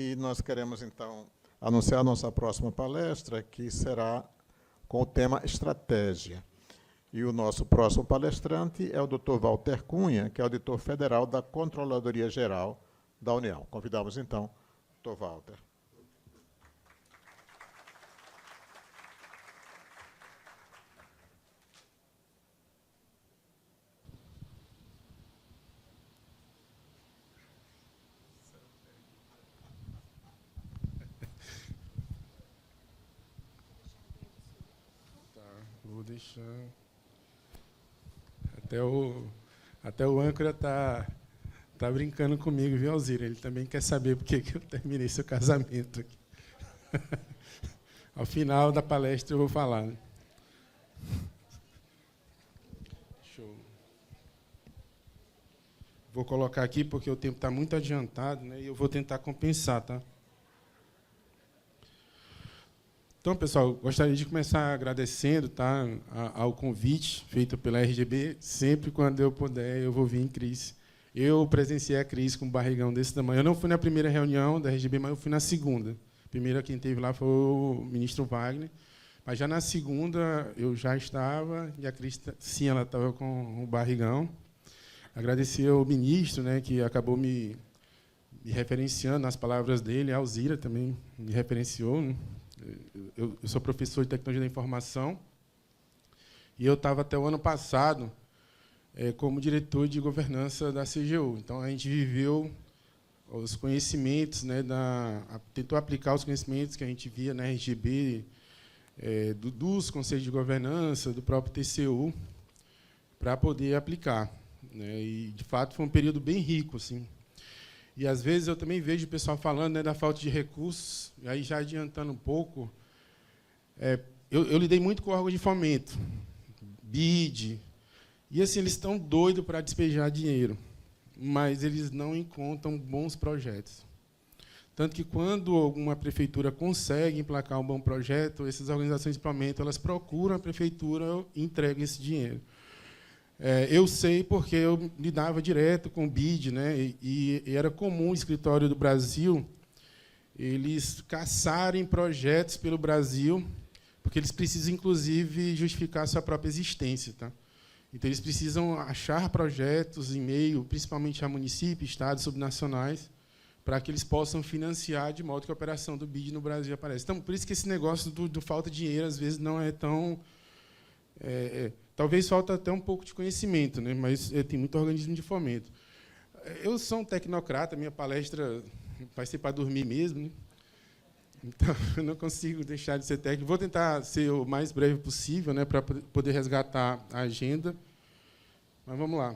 E nós queremos, então, anunciar a nossa próxima palestra, que será com o tema Estratégia. E o nosso próximo palestrante é o Dr. Walter Cunha, que é auditor federal da Controladoria Geral da União. Convidamos, então, o Dr. Walter. Vou deixar. Até o âncora tá brincando comigo, viu, Alzira? Ele também quer saber por que eu terminei seu casamento aqui. Ao final da palestra eu vou falar. Né? Show. Vou colocar aqui porque o tempo está muito adiantado, né? E eu vou tentar compensar, tá? Então, pessoal, gostaria de começar agradecendo, tá, ao convite feito pela RGB. Sempre, quando eu puder, eu vou vir em crise. Eu presenciei a crise com um barrigão desse tamanho. Eu não fui na primeira reunião da RGB, mas eu fui na segunda. A primeira quem teve lá foi o ministro Wagner. Mas já na segunda eu já estava, e a Cris, sim, ela estava com o barrigão. Agradecer ao ministro, né, que acabou me referenciando nas palavras dele. A Alzira também me referenciou, né? Eu sou professor de tecnologia da informação e eu estava até o ano passado como diretor de governança da CGU. Então, a gente viveu os conhecimentos, né, tentou aplicar os conhecimentos que a gente via na RGB, dos conselhos de governança, do próprio TCU, para poder aplicar. Né? E, de fato, foi um período bem rico, assim. E, às vezes, eu também vejo o pessoal falando, né, da falta de recursos, e aí, já adiantando um pouco, eu lidei muito com órgãos de fomento, BID, e assim, eles estão doidos para despejar dinheiro, mas eles não encontram bons projetos. Tanto que, quando alguma prefeitura consegue emplacar um bom projeto, essas organizações de fomento, elas procuram a prefeitura e entregam esse dinheiro. Eu sei porque eu lidava direto com o BID, né, e era comum o escritório do Brasil eles caçarem projetos pelo Brasil, porque eles precisam, inclusive, justificar a sua própria existência. Tá? Então, eles precisam achar projetos em meio, principalmente a municípios, estados, subnacionais, para que eles possam financiar de modo que a operação do BID no Brasil apareça. Então, por isso que esse negócio do falta de dinheiro, às vezes, não é tão... talvez falta até um pouco de conhecimento, né? Mas tem muito organismo de fomento. Eu sou um tecnocrata, minha palestra vai ser para dormir mesmo, né? Então, eu não consigo deixar de ser técnico. Vou tentar ser o mais breve possível, né, para poder resgatar a agenda. Mas vamos lá.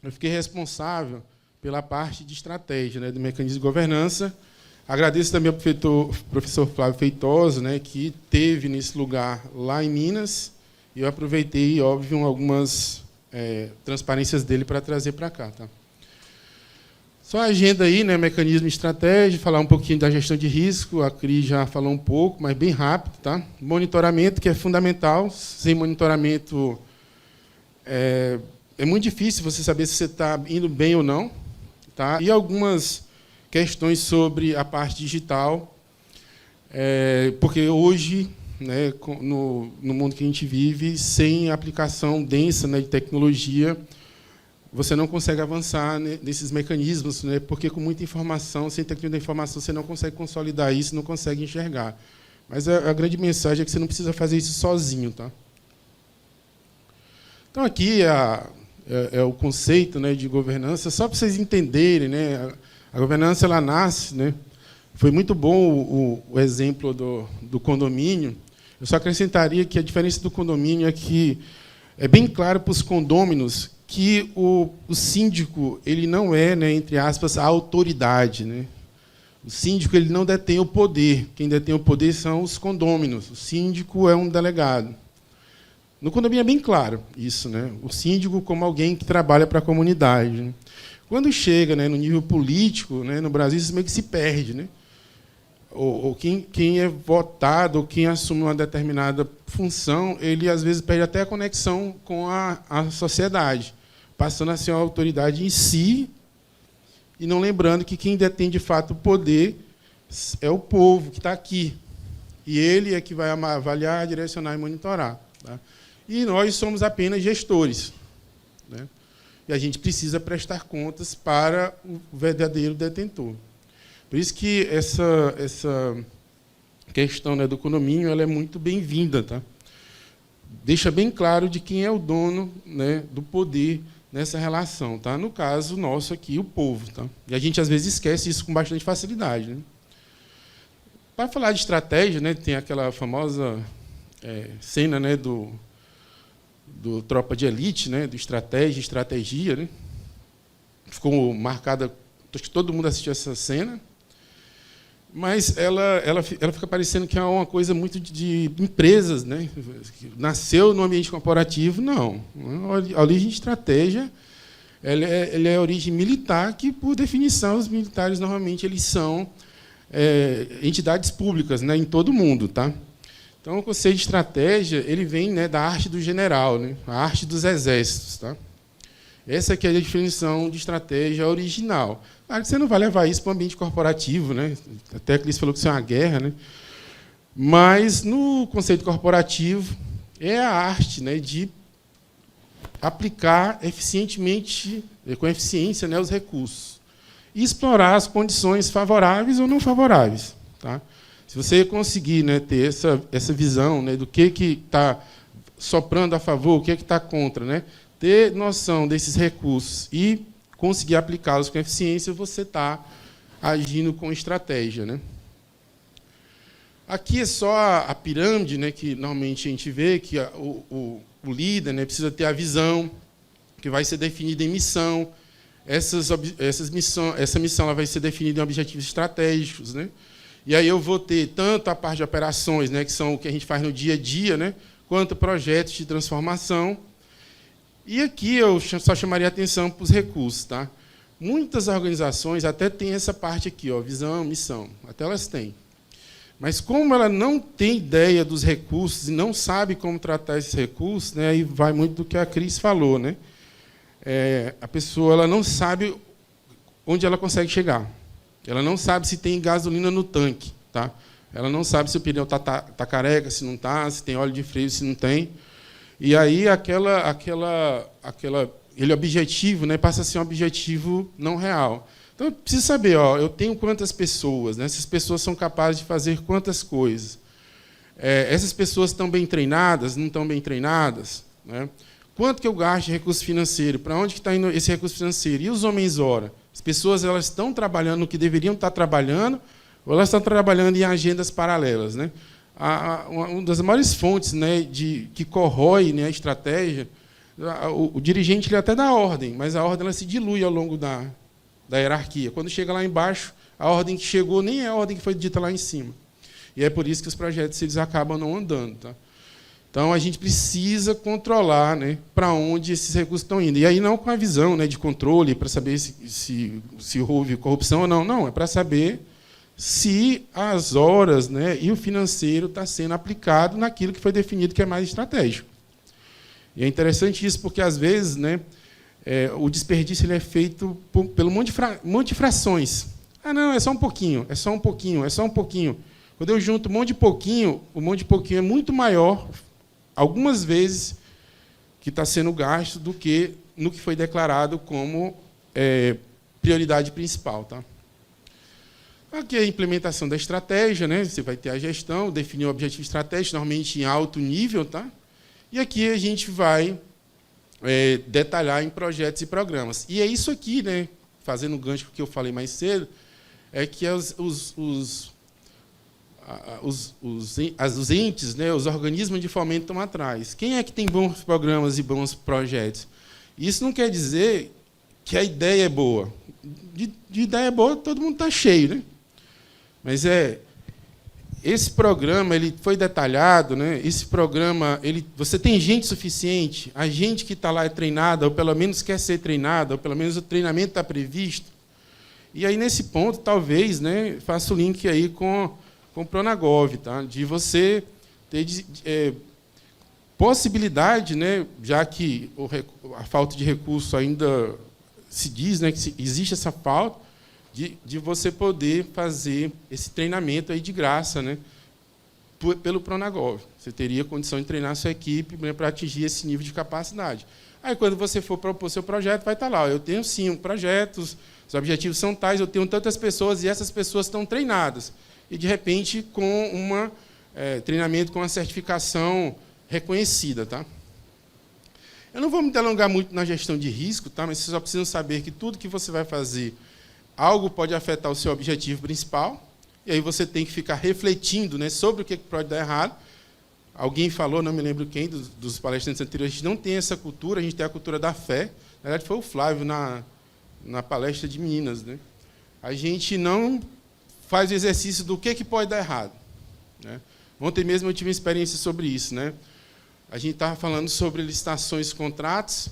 Eu fiquei responsável pela parte de estratégia, né, do mecanismo de governança. Agradeço também ao professor Flávio Feitosa, né, que esteve nesse lugar lá em Minas, e eu aproveitei, óbvio, algumas transparências dele para trazer para cá. Tá? Só a agenda aí, né, mecanismo de estratégia, falar um pouquinho da gestão de risco, a Cris já falou um pouco, mas bem rápido. Tá? Monitoramento, que é fundamental. Sem monitoramento, é muito difícil você saber se você está indo bem ou não. Tá? E algumas questões sobre a parte digital, porque hoje, né, no mundo que a gente vive, sem aplicação densa, né, de tecnologia, você não consegue avançar, né, nesses mecanismos, né, porque com muita informação, sem tecnologia da informação, você não consegue consolidar isso, não consegue enxergar. Mas a grande mensagem é que você não precisa fazer isso sozinho. Tá? Então, aqui é o conceito, né, de governança, só para vocês entenderem. Né, a governança ela nasce, né, foi muito bom o exemplo do condomínio. Eu só acrescentaria que a diferença do condomínio é que é bem claro para os condôminos que o síndico ele não é, né, entre aspas, a autoridade. Né? O síndico ele não detém o poder. Quem detém o poder são os condôminos. O síndico é um delegado. No condomínio é bem claro isso. Né? O síndico como alguém que trabalha para a comunidade. Né? Quando chega, né, no nível político, né, no Brasil, isso meio que se perde. Né? Ou quem é votado, ou quem assume uma determinada função, ele, às vezes, perde até a conexão com a sociedade, passando a ser uma autoridade em si e não lembrando que quem detém, de fato, o poder é o povo que está aqui. E ele é que vai avaliar, direcionar e monitorar. Tá? E nós somos apenas gestores. Né? E a gente precisa prestar contas para o verdadeiro detentor. Por isso que essa questão, né, do condomínio ela é muito bem-vinda. Tá? Deixa bem claro de quem é o dono, né, do poder nessa relação. Tá? No caso nosso aqui, o povo. Tá? E a gente, às vezes, esquece isso com bastante facilidade. Né? Para falar de estratégia, né, tem aquela famosa cena, né, do Tropa de Elite, né, do estratégia, né? Ficou marcada, acho que todo mundo assistiu essa cena, mas ela fica parecendo que é uma coisa muito de empresas, né? Nasceu no ambiente corporativo, não. A origem de estratégia ela é a origem militar, que, por definição, os militares, normalmente, eles são entidades públicas, né, em todo o mundo. Tá? Então, o conceito de estratégia ele vem, né, da arte do general, né, a arte dos exércitos. Tá? Essa aqui é a definição de estratégia original. Claro que você não vai levar isso para o ambiente corporativo, né? Até que eles falou que isso é uma guerra, né? Mas, no conceito corporativo, é a arte, né, de aplicar eficientemente, com eficiência, né, os recursos. E explorar as condições favoráveis ou não favoráveis. Tá? Se você conseguir, né, ter essa visão, né, do que está soprando a favor, o que está contra, né, ter noção desses recursos e conseguir aplicá-los com eficiência, você está agindo com estratégia. Né? Aqui é só a pirâmide, né, que normalmente a gente vê, que o líder, né, precisa ter a visão, que vai ser definida em missão. Essa missão ela vai ser definida em objetivos estratégicos. Né? E aí eu vou ter tanto a parte de operações, né, que são o que a gente faz no dia a dia, né, quanto projetos de transformação. E aqui eu só chamaria a atenção para os recursos. Tá? Muitas organizações até têm essa parte aqui, ó, visão, missão. Até elas têm. Mas, como ela não tem ideia dos recursos e não sabe como tratar esses recursos, né, aí vai muito do que a Cris falou, né? A pessoa ela não sabe onde ela consegue chegar. Ela não sabe se tem gasolina no tanque. Tá? Ela não sabe se o pneu está careca, se não está, se tem óleo de freio, se não tem. E aí aquele objetivo, né, passa a ser um objetivo não real. Então, eu preciso saber, ó, eu tenho quantas pessoas, né? Essas pessoas são capazes de fazer quantas coisas. Essas pessoas estão bem treinadas, não estão bem treinadas? Né? Quanto que eu gasto de recurso financeiro? Para onde está indo esse recurso financeiro? E os homens-hora? As pessoas elas estão trabalhando no que deveriam estar trabalhando ou elas estão trabalhando em agendas paralelas? Né? Uma das maiores fontes, né, que corrói, né, a estratégia, o dirigente ele até dá ordem, mas a ordem ela se dilui ao longo da hierarquia. Quando chega lá embaixo, a ordem que chegou nem é a ordem que foi dita lá em cima. E é por isso que os projetos eles acabam não andando. Tá? Então, a gente precisa controlar, né, para onde esses recursos estão indo. E aí não com a visão, né, de controle, para saber se houve corrupção ou não. Não, é para saber se as horas, né, e o financeiro está sendo aplicado naquilo que foi definido que é mais estratégico. E é interessante isso, porque, às vezes, né, o desperdício ele é feito pelo monte de frações. Ah, não, é só um pouquinho, é só um pouquinho, é só um pouquinho. Quando eu junto um monte de pouquinho, o monte de pouquinho é muito maior, algumas vezes, que está sendo gasto do que no que foi declarado como prioridade principal. Tá? Aqui é a implementação da estratégia, né? Você vai ter a gestão, definir o objetivo estratégico, normalmente em alto nível. Tá? E aqui a gente vai detalhar em projetos e programas. E é isso aqui, né? Fazendo o gancho que eu falei mais cedo, é que os entes, né, os organismos de fomento estão atrás. Quem é que tem bons programas e bons projetos? Isso não quer dizer que a ideia é boa. De ideia boa, todo mundo está cheio. Né? Mas esse programa ele foi detalhado. Né? Esse programa, você tem gente suficiente? A gente que está lá é treinada, ou pelo menos quer ser treinada, ou pelo menos o treinamento está previsto? E aí, nesse ponto, talvez, né, faça o link aí com o Pronagov, tá? De você ter possibilidade, né, já que a falta de recurso ainda se diz, né, que existe essa falta, de você poder fazer esse treinamento aí de graça, né, pelo Pronagov. Você teria condição de treinar a sua equipe, né, para atingir esse nível de capacidade. Aí, quando você for propor seu projeto, vai estar lá. Eu tenho 5 projetos, os objetivos são tais, eu tenho tantas pessoas, e essas pessoas estão treinadas. E, de repente, com um treinamento com uma certificação reconhecida. Tá? Eu não vou me delongar muito na gestão de risco, tá? Mas vocês só precisam saber que tudo que você vai fazer, algo pode afetar o seu objetivo principal, e aí você tem que ficar refletindo, né, sobre o que pode dar errado. Alguém falou, não me lembro quem, dos palestrantes anteriores, a gente não tem essa cultura, a gente tem a cultura da fé. Na verdade, foi o Flávio na palestra de Minas. Né? A gente não faz o exercício do que pode dar errado. Né? Ontem mesmo eu tive uma experiência sobre isso. Né? A gente estava falando sobre licitações e contratos,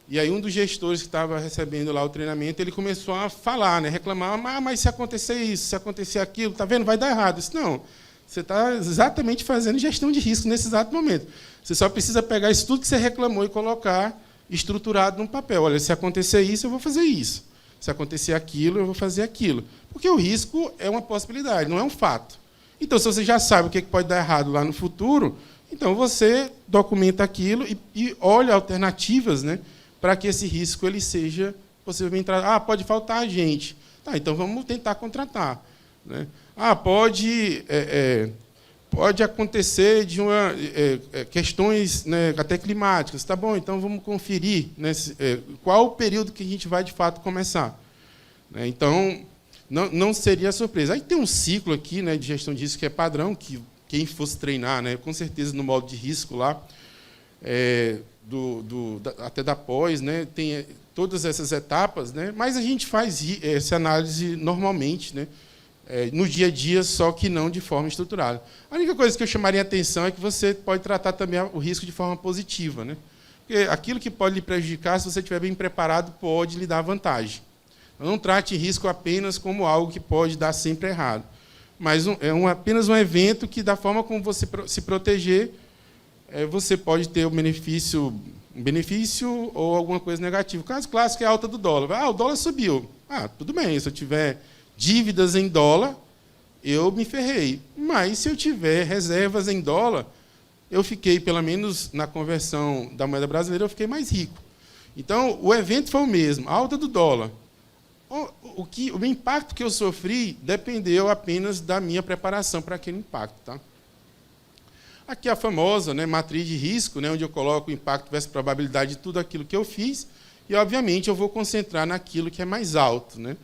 e aí um dos gestores que estava recebendo lá o treinamento, ele começou a falar, né, reclamar, mas se acontecer isso, se acontecer aquilo, está vendo, vai dar errado. Eu disse, não, você está exatamente fazendo gestão de risco nesse exato momento. Você só precisa pegar isso tudo que você reclamou e colocar estruturado num papel. Olha, se acontecer isso, eu vou fazer isso. Se acontecer aquilo, eu vou fazer aquilo. Porque o risco é uma possibilidade, não é um fato. Então, se você já sabe o que pode dar errado lá no futuro, então você documenta aquilo e olha alternativas, né, para que esse risco ele seja possivelmente tratado. Pode faltar gente. Tá, então vamos tentar contratar. Né? Pode acontecer de questões, né, até climáticas. Tá bom, então vamos conferir, né, qual o período que a gente vai, de fato, começar. Né? Então, não seria surpresa. Aí tem um ciclo aqui, né, de gestão de risco que é padrão, que quem fosse treinar, né, com certeza, no modo de risco lá, até da pós, né, tem todas essas etapas, né, mas a gente faz essa análise normalmente, né, no dia a dia, só que não de forma estruturada. A única coisa que eu chamaria a atenção é que você pode tratar também o risco de forma positiva. Né, porque aquilo que pode lhe prejudicar, se você estiver bem preparado, pode lhe dar vantagem. Não trate risco apenas como algo que pode dar sempre errado, mas apenas um evento que, da forma como você se proteger, você pode ter um benefício ou alguma coisa negativa. O caso clássico é a alta do dólar. O dólar subiu. Tudo bem, se eu tiver dívidas em dólar, eu me ferrei. Mas, se eu tiver reservas em dólar, eu fiquei, pelo menos na conversão da moeda brasileira, eu fiquei mais rico. Então, o evento foi o mesmo, a alta do dólar. O impacto que eu sofri dependeu apenas da minha preparação para aquele impacto. Tá? Aqui a famosa, né, matriz de risco, né, onde eu coloco o impacto versus probabilidade de tudo aquilo que eu fiz, e, obviamente, eu vou concentrar naquilo que é mais alto. Né?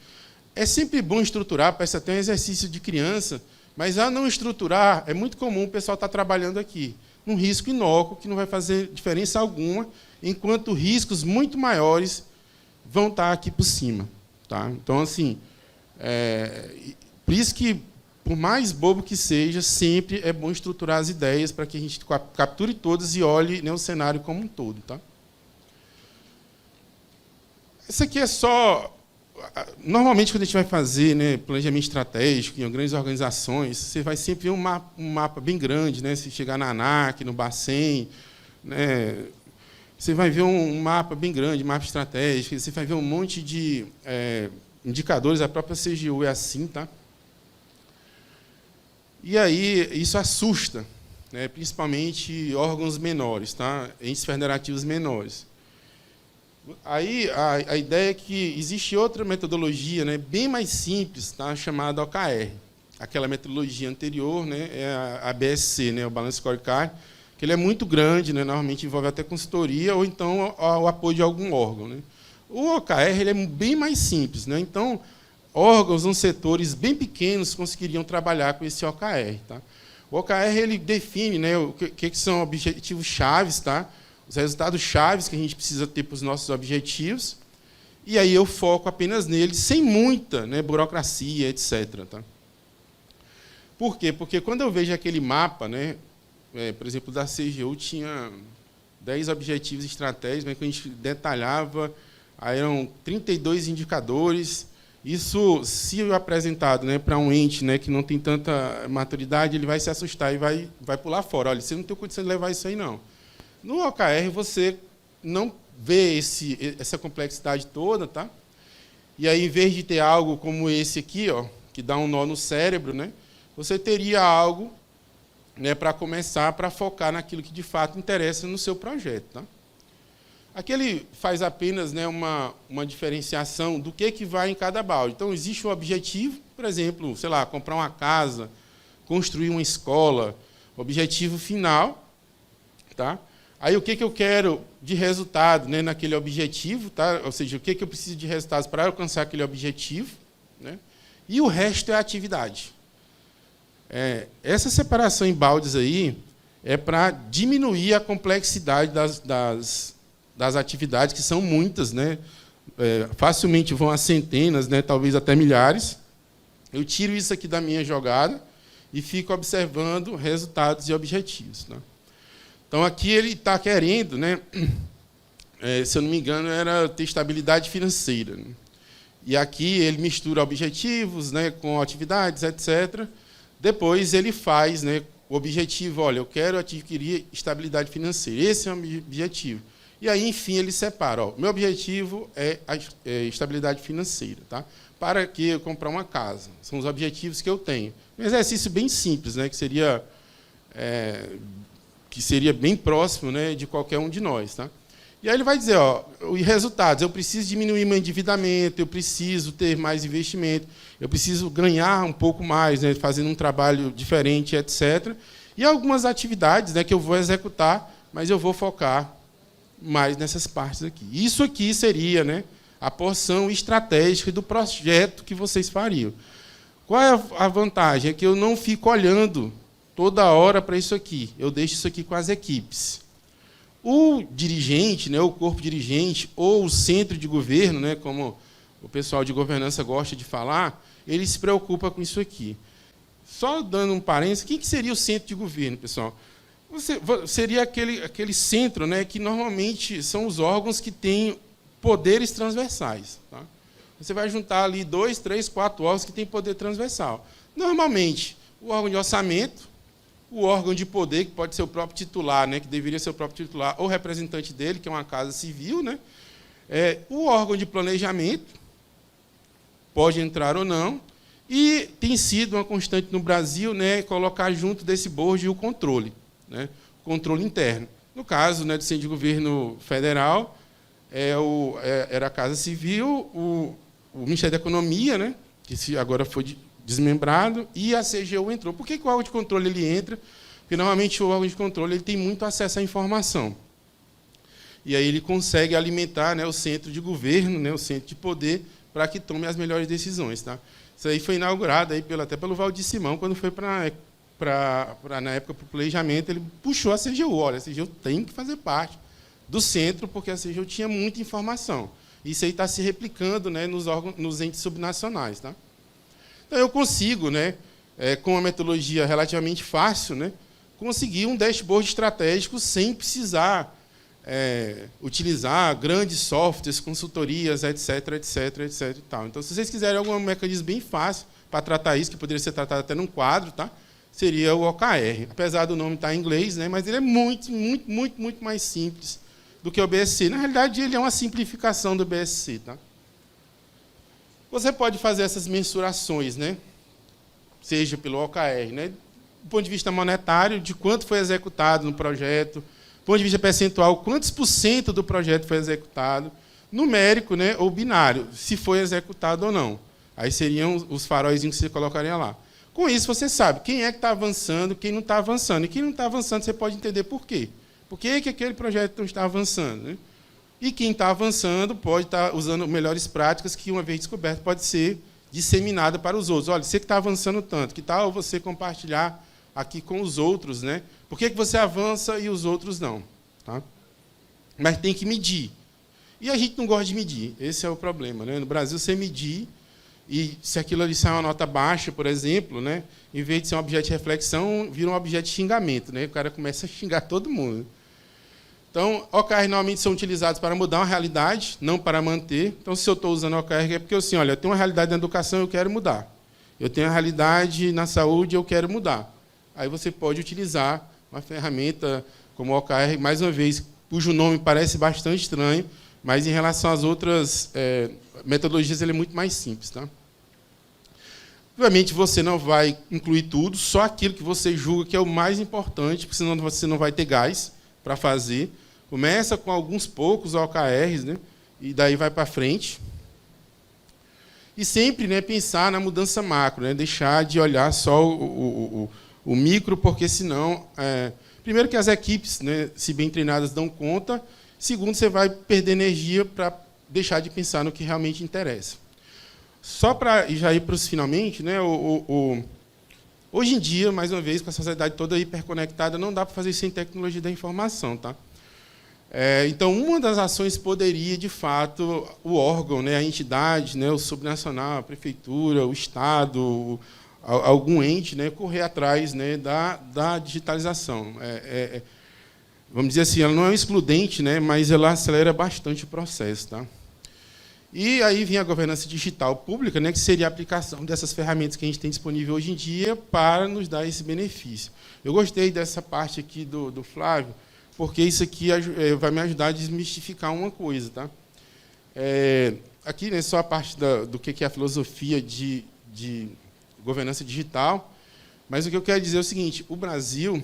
É sempre bom estruturar, parece até um exercício de criança, mas, a não estruturar, é muito comum o pessoal estar trabalhando aqui num risco inócuo, que não vai fazer diferença alguma, enquanto riscos muito maiores vão estar aqui por cima. Tá? Então, assim, por isso que, por mais bobo que seja, sempre é bom estruturar as ideias para que a gente capture todas e olhe, né, o cenário como um todo. Tá? Isso aqui é só... Normalmente, quando a gente vai fazer, né, planejamento estratégico em grandes organizações, você vai sempre ver um mapa bem grande, né, se chegar na ANAC, no Bacen, né, você vai ver um mapa bem grande, mapa estratégico, você vai ver um monte de indicadores, a própria CGU é assim. Tá? E aí, isso assusta, né, principalmente órgãos menores, tá? Entes federativos menores. Aí, a ideia é que existe outra metodologia, né, bem mais simples, tá, chamada OKR. Aquela metodologia anterior, né, é a BSC, né, o Balance Scorecard, que ele é muito grande, né, normalmente envolve até consultoria ou então o apoio de algum órgão. Né. O OKR ele é bem mais simples. Né, então, órgãos ou setores bem pequenos conseguiriam trabalhar com esse OKR. Tá. O OKR ele define, né, o que são objetivos chaves, tá, os resultados chaves que a gente precisa ter para os nossos objetivos, e aí eu foco apenas neles, sem muita, né, burocracia, etc. Tá. Por quê? Porque quando eu vejo aquele mapa, né, por exemplo, da CGU tinha 10 objetivos estratégicos, mas que a gente detalhava, aí eram 32 indicadores. Isso, se apresentado, né, para um ente, né, que não tem tanta maturidade, ele vai se assustar e vai pular fora. Olha, você não tem condição de levar isso aí, não. No OKR, você não vê essa complexidade toda, tá? E aí, em vez de ter algo como esse aqui, ó, que dá um nó no cérebro, né, você teria algo, né, para começar, para focar naquilo que de fato interessa no seu projeto. Tá? Aqui ele faz apenas, né, uma diferenciação do que vai em cada balde. Então, existe um objetivo, por exemplo, sei lá, comprar uma casa, construir uma escola, objetivo final. Tá? Aí, o que eu quero de resultado, né, naquele objetivo, tá? Ou seja, o que eu preciso de resultados para alcançar aquele objetivo, né? E o resto é atividade. Essa separação em baldes aí é para diminuir a complexidade das atividades, que são muitas, né? Facilmente vão a centenas, né? Talvez até milhares. Eu tiro isso aqui da minha jogada e fico observando resultados e objetivos. Né? Então, aqui ele está querendo, né? Se eu não me engano, era ter estabilidade financeira. Né? E aqui ele mistura objetivos, né, com atividades, etc. Depois ele faz, né, o objetivo, olha, eu quero adquirir estabilidade financeira. Esse é o meu objetivo. E aí, enfim, ele separa. Ó, meu objetivo é a estabilidade financeira. Tá? Para que eu comprar uma casa? São os objetivos que eu tenho. Um exercício bem simples, né, que seria bem próximo, né, de qualquer um de nós. Tá? E aí ele vai dizer, ó, os resultados, eu preciso diminuir meu endividamento, eu preciso ter mais investimento, eu preciso ganhar um pouco mais, né, fazendo um trabalho diferente, etc. E algumas atividades, né, que eu vou executar, mas eu vou focar mais nessas partes aqui. Isso aqui seria, né, a porção estratégica do projeto que vocês fariam. Qual é a vantagem? É que eu não fico olhando toda hora para isso aqui. Eu deixo isso aqui com as equipes. O dirigente, né, o corpo dirigente, ou o centro de governo, né, como o pessoal de governança gosta de falar, ele se preocupa com isso aqui. Só dando um parênteses, o que seria o centro de governo, pessoal? Seria aquele centro, né, que normalmente são os órgãos que têm poderes transversais. Tá? Você vai juntar ali 2, 3, 4 órgãos que têm poder transversal. Normalmente, o órgão de orçamento, o órgão de poder, que pode ser o próprio titular, né, que deveria ser o próprio titular, ou representante dele, que é uma casa civil, né, o órgão de planejamento, pode entrar ou não, e tem sido uma constante no Brasil, né, colocar junto desse board o controle, né, o controle interno. No caso, né, do Centro de Governo Federal, era a Casa Civil, o Ministério da Economia, né, que agora foi desmembrado, e a CGU entrou. Por que o órgão de controle ele entra? Porque, normalmente, o órgão de controle ele tem muito acesso à informação. E aí ele consegue alimentar, né, o centro de governo, né, o centro de poder, para que tome as melhores decisões. Tá? Isso aí foi inaugurado aí até pelo Valdir Simão, quando foi na época, para o planejamento, ele puxou a CGU. Olha, a CGU tem que fazer parte do centro, porque a CGU tinha muita informação. Isso aí está se replicando, né, nos entes subnacionais. Tá? Então, eu consigo, né, com uma metodologia relativamente fácil, né, conseguir um dashboard estratégico sem precisar utilizar grandes softwares, consultorias, etc, etc, etc. E tal. Então, se vocês quiserem algum mecanismo bem fácil para tratar isso, que poderia ser tratado até num quadro, tá, seria o OKR. Apesar do nome estar em inglês, né, mas ele é muito, muito, muito, muito mais simples do que o BSC. Na realidade, ele é uma simplificação do BSC. Tá? Você pode fazer essas mensurações, né? Seja pelo OKR, né? Do ponto de vista monetário, de quanto foi executado no projeto, do ponto de vista percentual, quantos % do projeto foi executado, numérico, né, ou binário, se foi executado ou não. Aí seriam os faróizinhos que você colocaria lá. Com isso, você sabe quem é que está avançando, quem não está avançando. E quem não está avançando, você pode entender por quê. Por que aquele projeto não está avançando, né? E quem está avançando pode estar usando melhores práticas que, uma vez descoberto, pode ser disseminada para os outros. Olha, você que está avançando tanto, que tal você compartilhar aqui com os outros, né? Por que você avança e os outros não? Tá? Mas tem que medir. E a gente não gosta de medir, esse é o problema. Né? No Brasil, você medir, e se aquilo ali sai uma nota baixa, por exemplo, né? Em vez de ser um objeto de reflexão, vira um objeto de xingamento. Né? O cara começa a xingar todo mundo. Então, OKR normalmente são utilizados para mudar uma realidade, não para manter. Então, se eu estou usando OKR, é porque assim, olha, eu tenho uma realidade na educação, eu quero mudar. Eu tenho uma realidade na saúde, eu quero mudar. Aí você pode utilizar uma ferramenta como o OKR, mais uma vez, cujo nome parece bastante estranho, mas em relação às outras metodologias, ele é muito mais simples. Tá? Obviamente, você não vai incluir tudo, só aquilo que você julga que é o mais importante, porque senão você não vai ter gás para fazer. Começa com alguns poucos OKRs, né? E daí vai para frente. E sempre, né, pensar na mudança macro, né? Deixar de olhar só o micro, porque senão... primeiro que as equipes, né, se bem treinadas, dão conta. Segundo, você vai perder energia para deixar de pensar no que realmente interessa. Só para já ir para os finalmente, né, hoje em dia, mais uma vez, com a sociedade toda hiperconectada, não dá para fazer isso sem tecnologia da informação. Tá? Então, uma das ações poderia, de fato, o órgão, né, a entidade, né, o subnacional, a prefeitura, o Estado, algum ente, né, correr atrás, né, da digitalização. Vamos dizer assim, ela não é um excludente, né, mas ela acelera bastante o processo. Tá? E aí vem a governança digital pública, né, que seria a aplicação dessas ferramentas que a gente tem disponível hoje em dia para nos dar esse benefício. Eu gostei dessa parte aqui do Flávio, porque isso aqui vai me ajudar a desmistificar uma coisa. Tá? Aqui, né, só a parte do que é a filosofia de governança digital, mas o que eu quero dizer é o seguinte, o Brasil,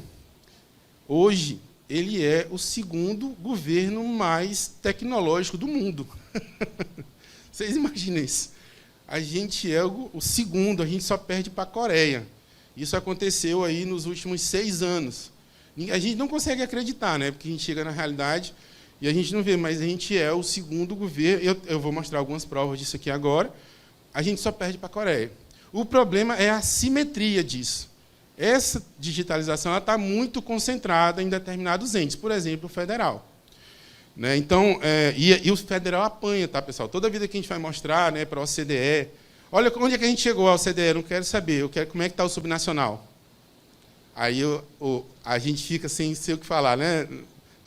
hoje, ele é o segundo governo mais tecnológico do mundo. Vocês imaginem isso. A gente é o segundo, a gente só perde para a Coreia. Isso aconteceu aí nos últimos 6 anos. A gente não consegue acreditar, né? Porque a gente chega na realidade e a gente não vê, mas a gente é o segundo governo. Eu vou mostrar algumas provas disso aqui agora. A gente só perde para a Coreia. O problema é a assimetria disso. Essa digitalização está muito concentrada em determinados entes, por exemplo, o federal. Né? Então, e o federal apanha, tá, pessoal? Toda vida que a gente vai mostrar, né, para a OCDE, olha onde é que a gente chegou à OCDE, eu não quero saber, eu quero como é que está o subnacional. Aí a gente fica sem ser o que falar. Né?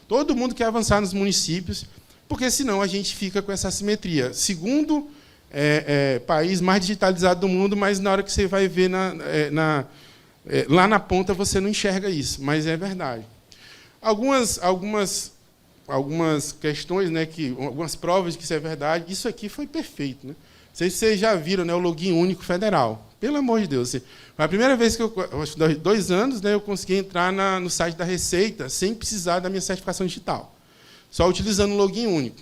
Todo mundo quer avançar nos municípios, porque senão a gente fica com essa assimetria. Segundo país mais digitalizado do mundo, mas na hora que você vai ver lá na ponta você não enxerga isso, mas é verdade. Algumas questões, né, algumas provas de que isso é verdade. Isso aqui foi perfeito. Né? Não sei se vocês já viram, né, o login único federal. Pelo amor de Deus. Foi a primeira vez que acho que 2 anos, né, eu consegui entrar no site da Receita sem precisar da minha certificação digital, só utilizando o login único.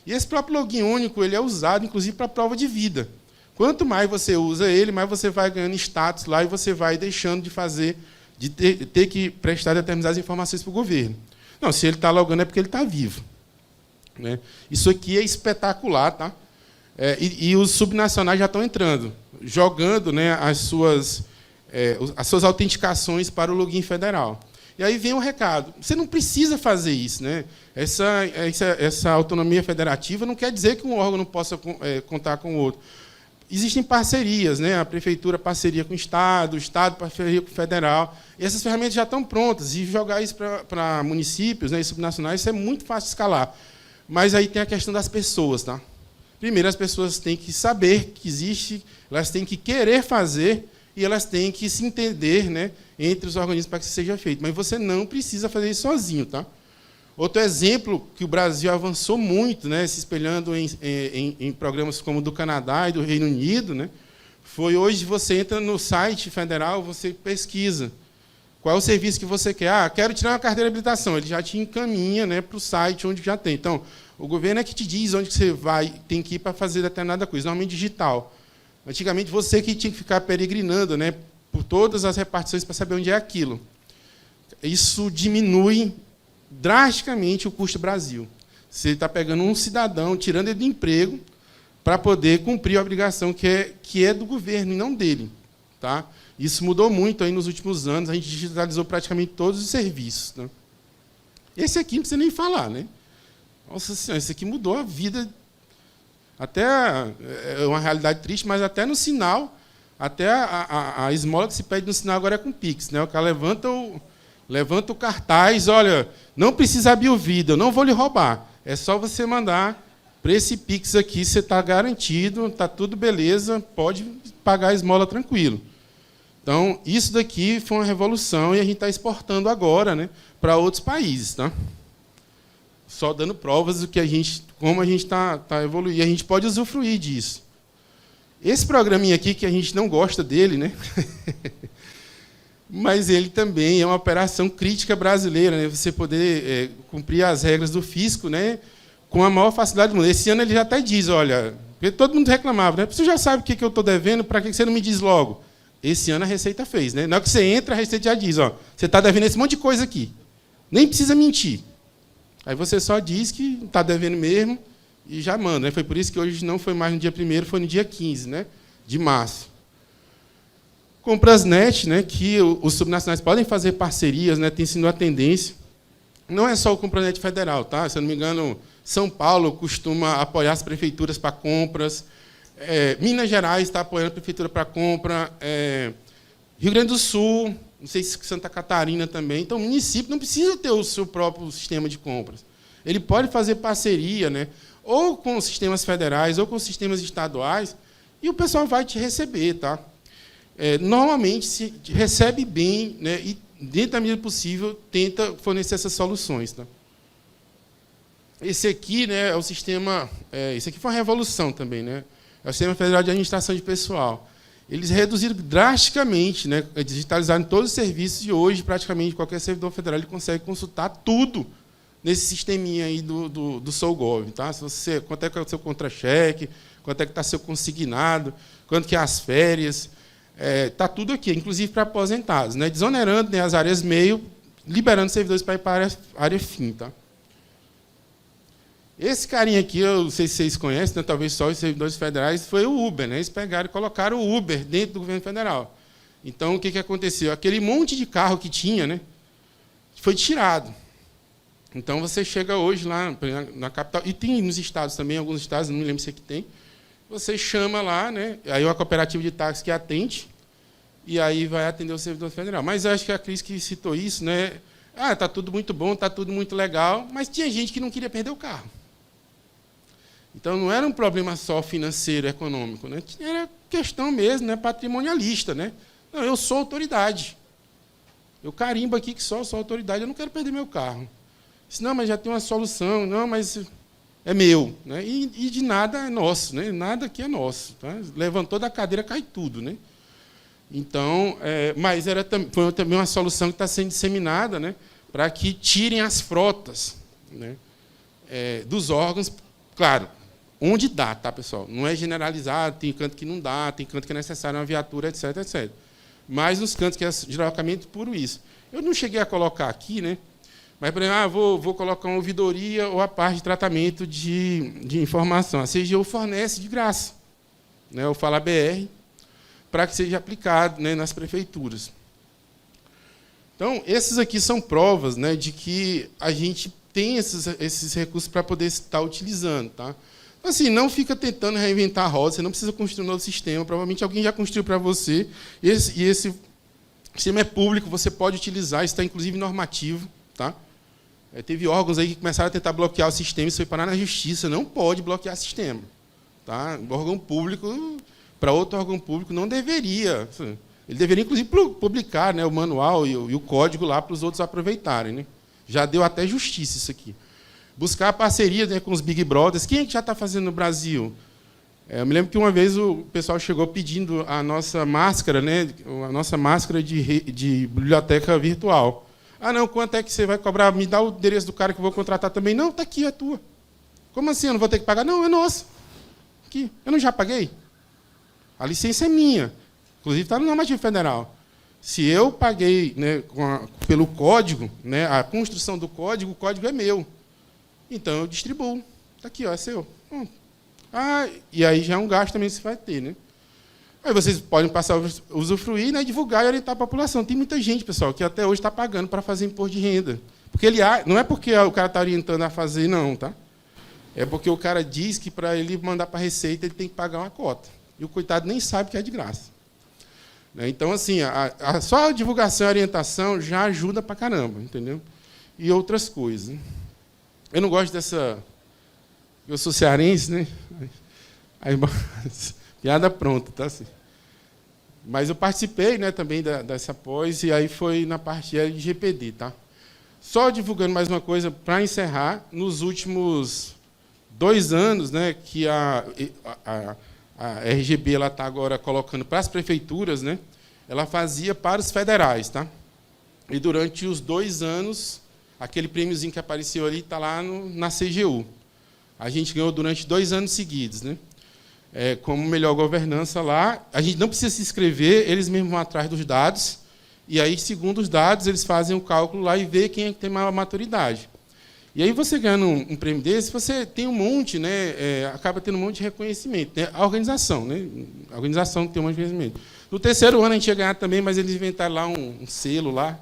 E esse próprio login único ele é usado, inclusive, para a prova de vida. Quanto mais você usa ele, mais você vai ganhando status lá e você vai deixando de ter que prestar determinadas informações para o governo. Não, se ele está logando é porque ele está vivo. Né? Isso aqui é espetacular. Tá? E os subnacionais já estão entrando, jogando, né, as suas autenticações para o login federal. E aí vem o recado. Você não precisa fazer isso. Né? Essa autonomia federativa não quer dizer que um órgão não possa contar com o outro. Existem parcerias, né? A prefeitura parceria com o Estado parceria com o federal. E essas ferramentas já estão prontas. E jogar isso para municípios, né, e subnacionais, isso é muito fácil de escalar. Mas aí tem a questão das pessoas. Tá? Primeiro, as pessoas têm que saber que existe, elas têm que querer fazer e elas têm que se entender, né, entre os organismos para que isso seja feito. Mas você não precisa fazer isso sozinho. Tá? Outro exemplo que o Brasil avançou muito, né, se espelhando em programas como o do Canadá e do Reino Unido, né, foi hoje você entra no site federal, você pesquisa qual é o serviço que você quer. Quero tirar uma carteira de habilitação. Ele já te encaminha, né, para o site onde já tem. Então, o governo é que te diz onde você tem que ir para fazer determinada coisa, normalmente digital. Antigamente, você que tinha que ficar peregrinando, né, por todas as repartições para saber onde é aquilo. Isso diminui drasticamente o custo do Brasil. Você está pegando um cidadão, tirando ele do emprego, para poder cumprir a obrigação que é do governo e não dele. Tá? Isso mudou muito aí nos últimos anos, a gente digitalizou praticamente todos os serviços. Né? Esse aqui não precisa nem falar. Né? Nossa Senhora, esse aqui mudou a vida. Até é uma realidade triste, mas até no sinal, até a esmola que se pede no sinal agora é com Pix. Né? O cara levanta o cartaz, olha, não precisa abrir o vídeo, eu não vou lhe roubar. É só você mandar para esse Pix aqui, você está garantido, está tudo beleza, pode pagar a esmola tranquilo. Então, isso daqui foi uma revolução e a gente está exportando agora, né, para outros países. Tá? só dando provas do que como a gente está evoluindo. E a gente pode usufruir disso. Esse programinha aqui, que a gente não gosta dele, né? Mas ele também é uma operação crítica brasileira, né? Você poder cumprir as regras do fisco, né? Com a maior facilidade do mundo. Esse ano ele já até diz, olha, porque todo mundo reclamava, né? Você já sabe o que eu estou devendo, para que você não me diz logo? Esse ano a Receita fez, né? Na hora que você entra, a Receita já diz, ó, você está devendo esse monte de coisa aqui. Nem precisa mentir. Aí você só diz que está devendo mesmo e já manda, né? Foi por isso que hoje não foi mais no dia 1º, foi no dia 15, né? De março. Comprasnet, né? Que os subnacionais podem fazer parcerias, né? Tem sido a tendência. Não é só o Comprasnet federal, tá? Se eu não me engano, São Paulo costuma apoiar as prefeituras para compras. Minas Gerais está apoiando a prefeitura para compra. Rio Grande do Sul, não sei se Santa Catarina também. Então, o município não precisa ter o seu próprio sistema de compras. Ele pode fazer parceria, né? Ou com sistemas federais, ou com sistemas estaduais, e o pessoal vai te receber, tá? Normalmente, se recebe bem, né? E, dentro da medida possível, tenta fornecer essas soluções, tá? Esse aqui, né, é o sistema... Isso aqui foi uma revolução também, né? É o Sistema Federal de Administração de Pessoal. Eles reduziram drasticamente, né, digitalizaram todos os serviços, e hoje, praticamente, qualquer servidor federal ele consegue consultar tudo nesse sisteminha aí do SouGov. Tá? Quanto é que é o seu contra-cheque, quanto é que está seu consignado, quanto que é as férias, está tudo aqui, inclusive para aposentados, né, desonerando, né, as áreas meio, liberando servidores para ir para a área fim. Tá? Esse carinha aqui, eu não sei se vocês conhecem, né, talvez só os servidores federais, foi o Uber. Né? Eles pegaram e colocaram o Uber dentro do governo federal. Então, o que aconteceu? Aquele monte de carro que tinha, né, foi tirado. Então, você chega hoje lá na capital, e tem nos estados também, alguns estados, não me lembro se aqui tem, você chama lá, né, aí uma cooperativa de táxi que atende, e aí vai atender o servidor federal. Mas eu acho que a Cris que citou isso, né, está tudo muito bom, está tudo muito legal, mas tinha gente que não queria perder o carro. Então, não era um problema só financeiro, econômico, né? Era questão mesmo, né, patrimonialista. Né? Não, eu sou autoridade. Eu carimbo aqui que sou autoridade, eu não quero perder meu carro. Disse, não, mas já tem uma solução. Não, mas é meu. Né? E de nada é nosso. Né? Nada aqui é nosso. Tá? Levantou da cadeira, cai tudo. Né? Então, mas foi também uma solução que está sendo disseminada, né, para que tirem as frotas, né, dos órgãos, claro, onde dá, tá, pessoal? Não é generalizado, tem canto que não dá, tem canto que é necessário uma viatura, etc, etc. Mas nos cantos que é deslocamento puro isso. Eu não cheguei a colocar aqui, né? Mas, por exemplo, vou colocar uma ouvidoria ou a parte de tratamento de informação. A CGU fornece de graça, né, o Fala BR, para que seja aplicado, né, nas prefeituras. Então, esses aqui são provas, né, de que a gente tem esses recursos para poder estar utilizando. Tá? Assim, não fica tentando reinventar a roda, você não precisa construir um novo sistema, provavelmente alguém já construiu para você, e esse sistema é público, você pode utilizar, está inclusive normativo. Tá? Teve órgãos aí que começaram a tentar bloquear o sistema, isso foi parar na justiça, não pode bloquear o sistema. Tá? O órgão público, para outro órgão público, não deveria. Ele deveria, inclusive, publicar, né, o manual e o código lá para os outros aproveitarem. Né? Já deu até justiça isso aqui. Buscar parceria, né, com os Big Brothers. Quem é que já está fazendo no Brasil? Eu me lembro que uma vez o pessoal chegou pedindo a nossa máscara, né, a nossa máscara de biblioteca virtual. Ah, não, quanto é que você vai cobrar? Me dá o endereço do cara que eu vou contratar também. Não, está aqui, é tua. Como assim? Eu não vou ter que pagar? Não, é nossa. Aqui. Eu não já paguei? A licença é minha. Inclusive, está no normativo federal. Se eu paguei, né, pelo código, né, a construção do código, o código é meu. Então, eu distribuo. Está aqui, ó, é seu. E aí já é um gasto também que você vai ter. Né? Aí vocês podem passar a usufruir, né, divulgar e orientar a população. Tem muita gente, pessoal, que até hoje está pagando para fazer imposto de renda. Porque não é porque o cara está orientando a fazer, não. Tá? É porque o cara diz que, para ele mandar para a Receita, ele tem que pagar uma cota. E o coitado nem sabe que é de graça. Então, assim, só a divulgação e a orientação já ajuda para caramba, entendeu? E outras coisas. Eu não gosto dessa... Eu sou cearense, né? Aí, piada pronta, tá? Assim. Mas eu participei, né, também dessa pós, e aí foi na parte LGPD, tá? só divulgando mais uma coisa para encerrar, nos últimos 2 anos, né, que a RGB está agora colocando para as prefeituras, né, ela fazia para os federais. Tá? E durante os 2 anos, aquele prêmiozinho que apareceu ali está lá na CGU. A gente ganhou durante 2 anos seguidos. Né? Como melhor governança lá, a gente não precisa se inscrever, eles mesmos vão atrás dos dados, e aí, segundo os dados, eles fazem o cálculo lá e vê quem é que tem maior maturidade. E aí, você ganhando um prêmio desse, você tem um monte, né, acaba tendo um monte de reconhecimento. Né? A organização, né? A organização tem um monte de reconhecimento. No 3º ano, a gente ia ganhar também, mas eles inventaram lá um selo lá,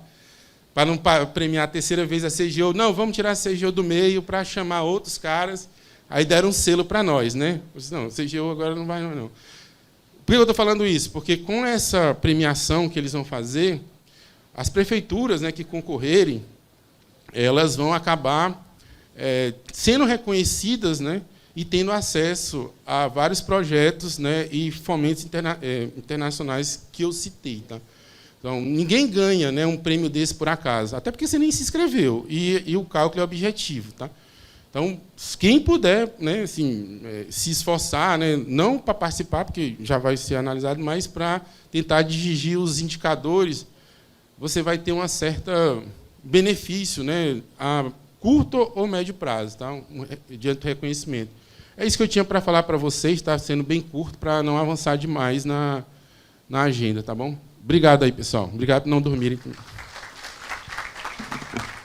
para não premiar a 3ª vez a CGU. Não, vamos tirar a CGU do meio para chamar outros caras. Aí deram um selo para nós. Né? Eu disse, não, a CGU agora não vai, não. Por que eu estou falando isso? Porque com essa premiação que eles vão fazer, as prefeituras, né, que concorrerem, elas vão acabar sendo reconhecidas, né, e tendo acesso a vários projetos, né, e fomentos internacionais que eu citei. Tá? Então, ninguém ganha, né, um prêmio desse por acaso, até porque você nem se inscreveu, e o cálculo é objetivo. Tá? Então, quem puder, né, assim, se esforçar, né, não para participar, porque já vai ser analisado, mas para tentar dirigir os indicadores, você vai ter um certo benefício, né, a curto ou médio prazo, tá? Diante do reconhecimento. É isso que eu tinha para falar para vocês, está sendo bem curto, para não avançar demais na agenda. Tá bom? Obrigado aí, pessoal. Obrigado por não dormirem.